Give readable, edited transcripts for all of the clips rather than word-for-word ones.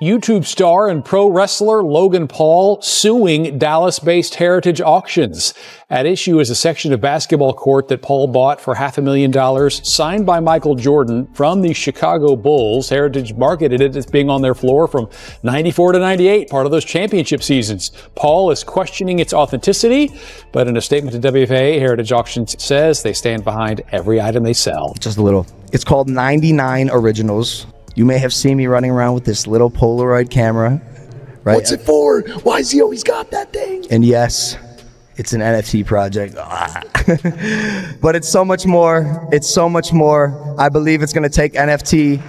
YouTube star and pro wrestler Logan Paul suing Dallas-based Heritage Auctions. At issue is a section of basketball court that Paul bought for $500,000, signed by Michael Jordan from the Chicago Bulls. Heritage marketed it as being on their floor from 94 to 98, part of those championship seasons. Paul is questioning its authenticity, but in a statement to WFA, Heritage Auctions says they stand behind every item they sell. Just a little. It's called 99 Originals. You may have seen me running around with this little Polaroid camera, right? What's it for? Why has he always got that thing? And yes, it's an NFT project. But it's so much more. It's so much more. I believe it's going to take NFT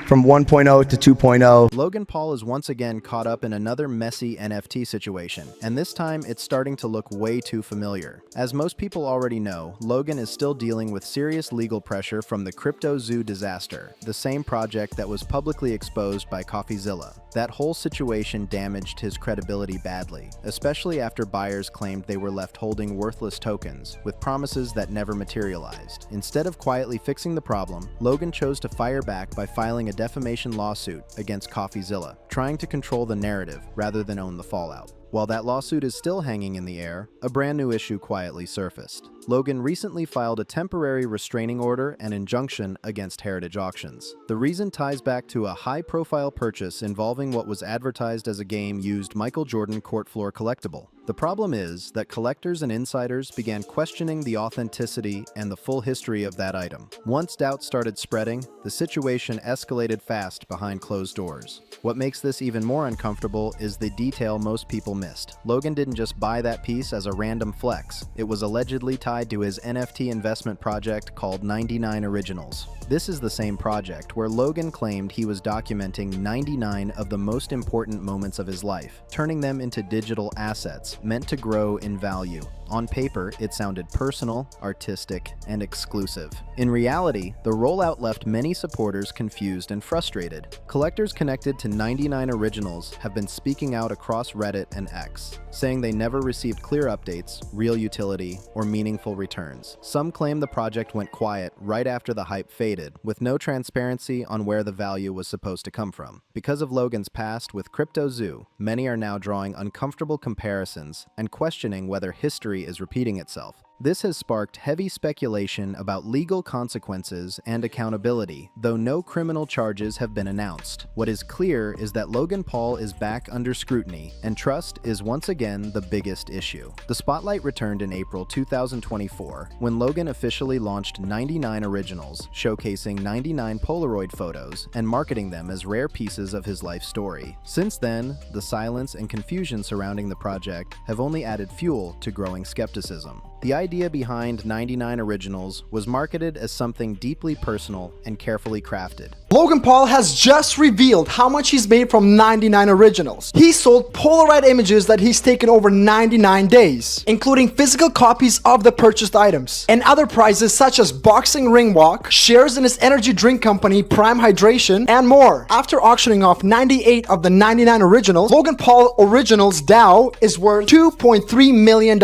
from 1.0 to 2.0. Logan Paul is once again caught up in another messy NFT situation, and this time it's starting to look way too familiar. As most people already know, Logan is still dealing with serious legal pressure from the CryptoZoo disaster, the same project that was publicly exposed by CoffeeZilla. That whole situation damaged his credibility badly, especially after buyers claimed they were left holding worthless tokens, with promises that never materialized. Instead of quietly fixing the problem, Logan chose to fire back by filing a defamation lawsuit against CoffeeZilla, trying to control the narrative rather than own the fallout. While that lawsuit is still hanging in the air, a brand new issue quietly surfaced. Logan recently filed a temporary restraining order and injunction against Heritage Auctions. The reason ties back to a high-profile purchase involving what was advertised as a game-used Michael Jordan court floor collectible. The problem is that collectors and insiders began questioning the authenticity and the full history of that item. Once doubt started spreading, the situation escalated fast behind closed doors. What makes this even more uncomfortable is the detail most people missed. Logan didn't just buy that piece as a random flex. It was allegedly tied to his NFT investment project called 99 Originals. This is the same project where Logan claimed he was documenting 99 of the most important moments of his life, turning them into digital assets meant to grow in value. On paper, it sounded personal, artistic, and exclusive. In reality, the rollout left many supporters confused and frustrated. Collectors connected to 99 Originals have been speaking out across Reddit and X, saying they never received clear updates, real utility, or meaningful returns. Some claim the project went quiet right after the hype faded, with no transparency on where the value was supposed to come from. Because of Logan's past with CryptoZoo, many are now drawing uncomfortable comparisons and questioning whether history is repeating itself. This has sparked heavy speculation about legal consequences and accountability, though no criminal charges have been announced. What is clear is that Logan Paul is back under scrutiny, and trust is once again the biggest issue. The spotlight returned in April 2024, when Logan officially launched 99 Originals, showcasing 99 Polaroid photos and marketing them as rare pieces of his life story. Since then, the silence and confusion surrounding the project have only added fuel to growing skepticism. The idea behind 99 Originals was marketed as something deeply personal and carefully crafted. Logan Paul has just revealed how much he's made from 99 Originals. He sold Polaroid images that he's taken over 99 days, including physical copies of the purchased items, and other prizes such as boxing ring walk, shares in his energy drink company Prime Hydration, and more. After auctioning off 98 of the 99 Originals, Logan Paul Originals DAO is worth $2.3 million.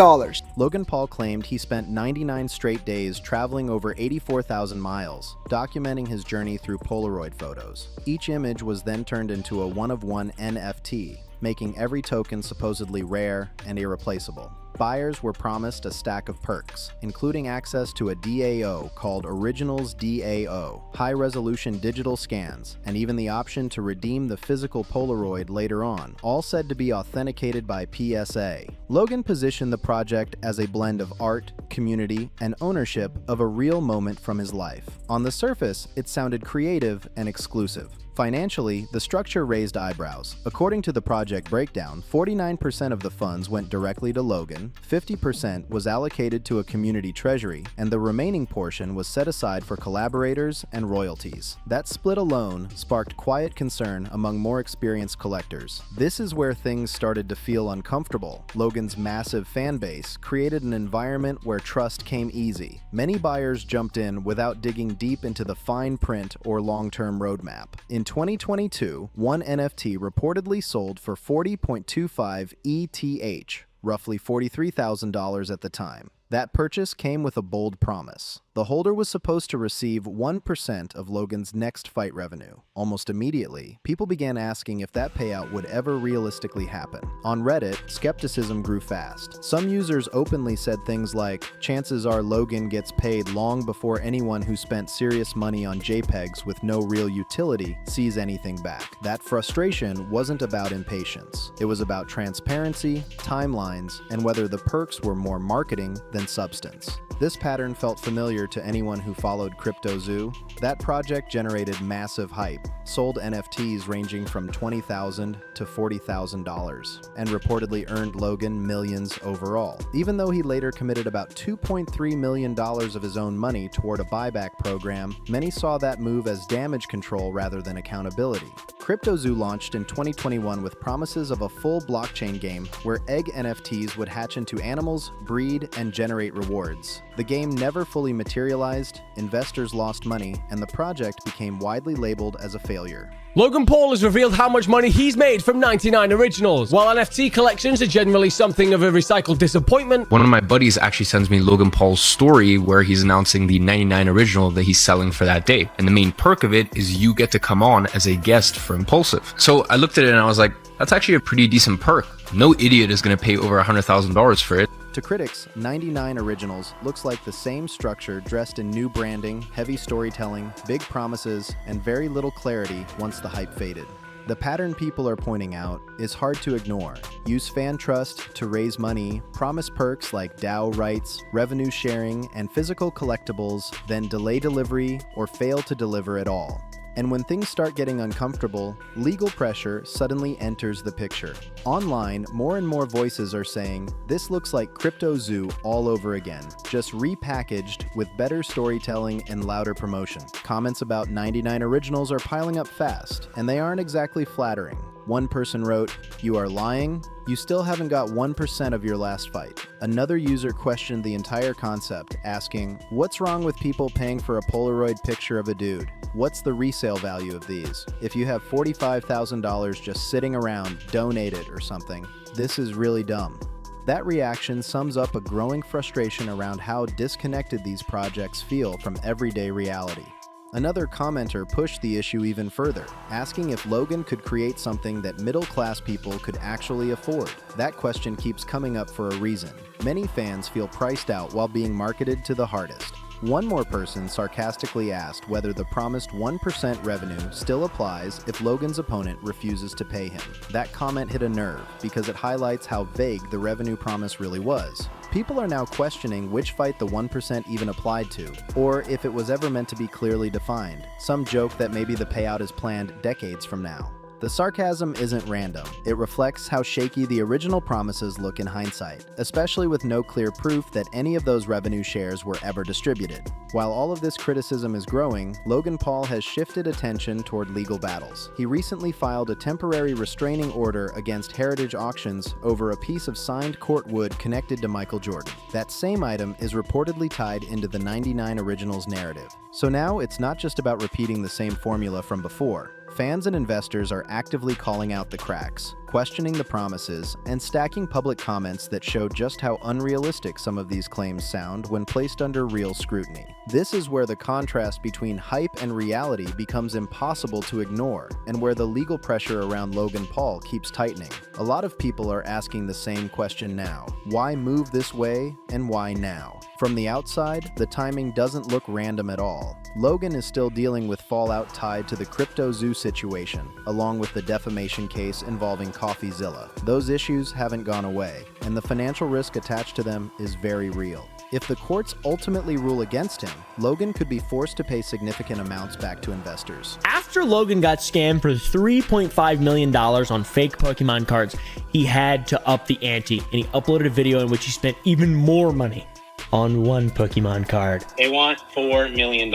Logan Paul claimed he spent 99 straight days traveling over 84,000 miles, documenting his journey through Polaroid photos. Each image was then turned into a one-of-one NFT, making every token supposedly rare and irreplaceable. Buyers were promised a stack of perks, including access to a DAO called Originals DAO, high-resolution digital scans, and even the option to redeem the physical Polaroid later on, all said to be authenticated by PSA. Logan positioned the project as a blend of art, community, and ownership of a real moment from his life. On the surface, it sounded creative and exclusive. Financially, the structure raised eyebrows. According to the project breakdown, 49% of the funds went directly to Logan, 50% was allocated to a community treasury, and the remaining portion was set aside for collaborators and royalties. That split alone sparked quiet concern among more experienced collectors. This is where things started to feel uncomfortable. Logan's massive fan base created an environment where trust came easy. Many buyers jumped in without digging deep into the fine print or long-term roadmap. In 2022, one NFT reportedly sold for 40.25 ETH, roughly $43,000 at the time. That purchase came with a bold promise. The holder was supposed to receive 1% of Logan's next fight revenue. Almost immediately, people began asking if that payout would ever realistically happen. On Reddit, skepticism grew fast. Some users openly said things like, "Chances are Logan gets paid long before anyone who spent serious money on JPEGs with no real utility sees anything back." That frustration wasn't about impatience. It was about transparency, timelines, and whether the perks were more marketing than substance. This pattern felt familiar to anyone who followed CryptoZoo. That project generated massive hype, sold NFTs ranging from $20,000 to $40,000, and reportedly earned Logan millions overall, even though he later committed about $2.3 million of his own money toward a buyback program. Many saw that move as damage control rather than accountability. CryptoZoo launched in 2021 with promises of a full blockchain game where egg NFTs would hatch into animals, breed, and generate rewards. The game never fully materialized, investors lost money, and the project became widely labeled as a failure. Logan Paul has revealed how much money he's made from 99 Originals. While NFT collections are generally something of a recycled disappointment, one of my buddies actually sends me Logan Paul's story where he's announcing the 99 Original that he's selling for that day. And the main perk of it is you get to come on as a guest for Impulsive. So I looked at it and I was like, that's actually a pretty decent perk. No idiot is going to pay over $100,000 for it. To critics, 99 Originals looks like the same structure dressed in new branding, heavy storytelling, big promises, and very little clarity once the hype faded. The pattern people are pointing out is hard to ignore. Use fan trust to raise money, promise perks like DAO rights, revenue sharing, and physical collectibles, then delay delivery or fail to deliver at all. And when things start getting uncomfortable, legal pressure suddenly enters the picture. Online, more and more voices are saying, this looks like CryptoZoo all over again, just repackaged with better storytelling and louder promotion. Comments about 99 Originals are piling up fast, and they aren't exactly flattering. One person wrote, "You are lying? You still haven't got 1% of your last fight." Another user questioned the entire concept, asking, "What's wrong with people paying for a Polaroid picture of a dude? What's the resale value of these? If you have $45,000 just sitting around, donate it or something. This is really dumb." That reaction sums up a growing frustration around how disconnected these projects feel from everyday reality. Another commenter pushed the issue even further, asking if Logan could create something that middle-class people could actually afford. That question keeps coming up for a reason. Many fans feel priced out while being marketed to the hardest. One more person sarcastically asked whether the promised 1% revenue still applies if Logan's opponent refuses to pay him. That comment hit a nerve because it highlights how vague the revenue promise really was. People are now questioning which fight the 1% even applied to, or if it was ever meant to be clearly defined. Some joke that maybe the payout is planned decades from now. The sarcasm isn't random. It reflects how shaky the original promises look in hindsight, especially with no clear proof that any of those revenue shares were ever distributed. While all of this criticism is growing, Logan Paul has shifted attention toward legal battles. He recently filed a temporary restraining order against Heritage Auctions over a piece of signed court wood connected to Michael Jordan. That same item is reportedly tied into the 99 Originals narrative. So now it's not just about repeating the same formula from before. Fans and investors are actively calling out the cracks, questioning the promises, and stacking public comments that show just how unrealistic some of these claims sound when placed under real scrutiny. This is where the contrast between hype and reality becomes impossible to ignore, and where the legal pressure around Logan Paul keeps tightening. A lot of people are asking the same question now. Why move this way, and why now? From the outside, the timing doesn't look random at all. Logan is still dealing with fallout tied to the CryptoZoo situation, along with the defamation case involving CoffeeZilla. Those issues haven't gone away, and the financial risk attached to them is very real. If the courts ultimately rule against him, Logan could be forced to pay significant amounts back to investors. After Logan got scammed for $3.5 million on fake Pokemon cards, he had to up the ante, and he uploaded a video in which he spent even more money on one Pokemon card. They want $4 million.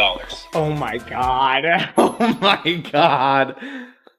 Oh my god. Oh my god.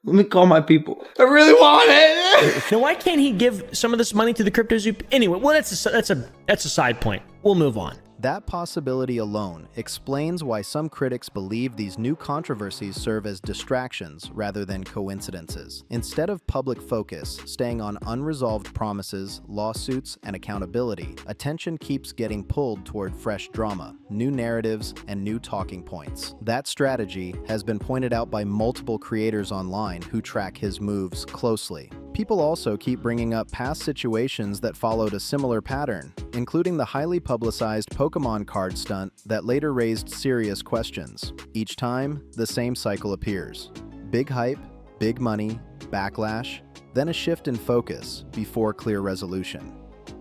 Let me call my people. I really want it. Now, why can't he give some of this money to the CryptoZoo? Anyway, well, that's a side point. We'll move on. That possibility alone explains why some critics believe these new controversies serve as distractions rather than coincidences. Instead of public focus staying on unresolved promises, lawsuits, and accountability, attention keeps getting pulled toward fresh drama, new narratives, and new talking points. That strategy has been pointed out by multiple creators online who track his moves closely. People also keep bringing up past situations that followed a similar pattern, including the highly publicized Pokemon card stunt that later raised serious questions. Each time, the same cycle appears. Big hype, big money, backlash, then a shift in focus before clear resolution.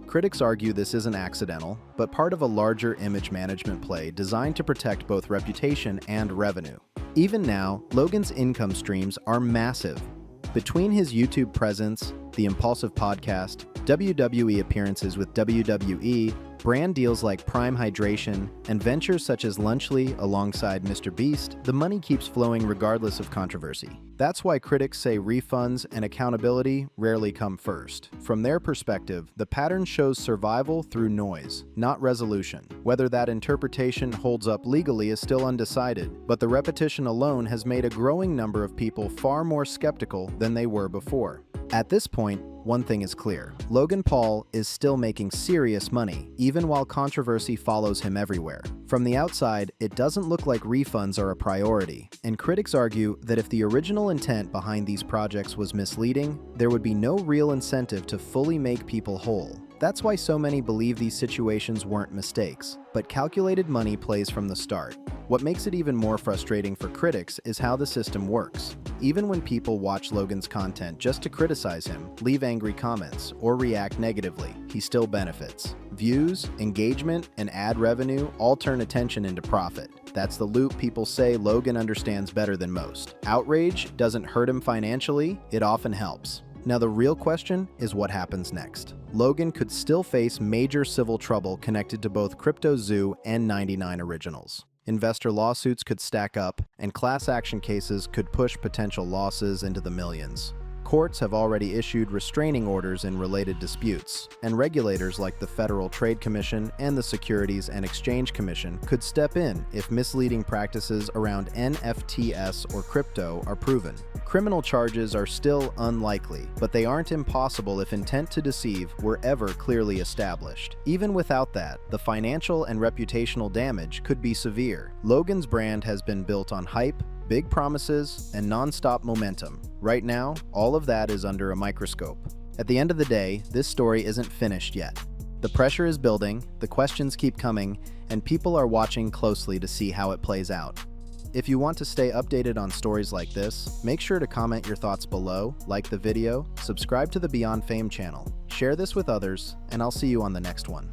Critics argue this isn't accidental, but part of a larger image management play designed to protect both reputation and revenue. Even now, Logan's income streams are massive. Between his YouTube presence, the Impulsive podcast, WWE appearances with WWE, brand deals like Prime Hydration, and ventures such as Lunchly alongside Mr. Beast, the money keeps flowing regardless of controversy. That's why critics say refunds and accountability rarely come first. From their perspective, the pattern shows survival through noise, not resolution. Whether that interpretation holds up legally is still undecided, but the repetition alone has made a growing number of people far more skeptical than they were before. At this point, one thing is clear. Logan Paul is still making serious money, even while controversy follows him everywhere. From the outside, it doesn't look like refunds are a priority, and critics argue that if the original intent behind these projects was misleading, there would be no real incentive to fully make people whole. That's why so many believe these situations weren't mistakes, but calculated money plays from the start. What makes it even more frustrating for critics is how the system works. Even when people watch Logan's content just to criticize him, leave angry comments, or react negatively, he still benefits. Views, engagement, and ad revenue all turn attention into profit. That's the loop people say Logan understands better than most. Outrage doesn't hurt him financially, it often helps. Now the real question is what happens next. Logan could still face major civil trouble connected to both CryptoZoo and 99 Originals. Investor lawsuits could stack up, and class action cases could push potential losses into the millions. Courts have already issued restraining orders in related disputes, and regulators like the Federal Trade Commission and the Securities and Exchange Commission could step in if misleading practices around NFTs or crypto are proven. Criminal charges are still unlikely, but they aren't impossible if intent to deceive were ever clearly established. Even without that, the financial and reputational damage could be severe. Logan's brand has been built on hype, big promises, and non-stop momentum. Right now, all of that is under a microscope. At the end of the day, this story isn't finished yet. The pressure is building, the questions keep coming, and people are watching closely to see how it plays out. If you want to stay updated on stories like this, make sure to comment your thoughts below, like the video, subscribe to the BeyondFame channel, share this with others, and I'll see you on the next one.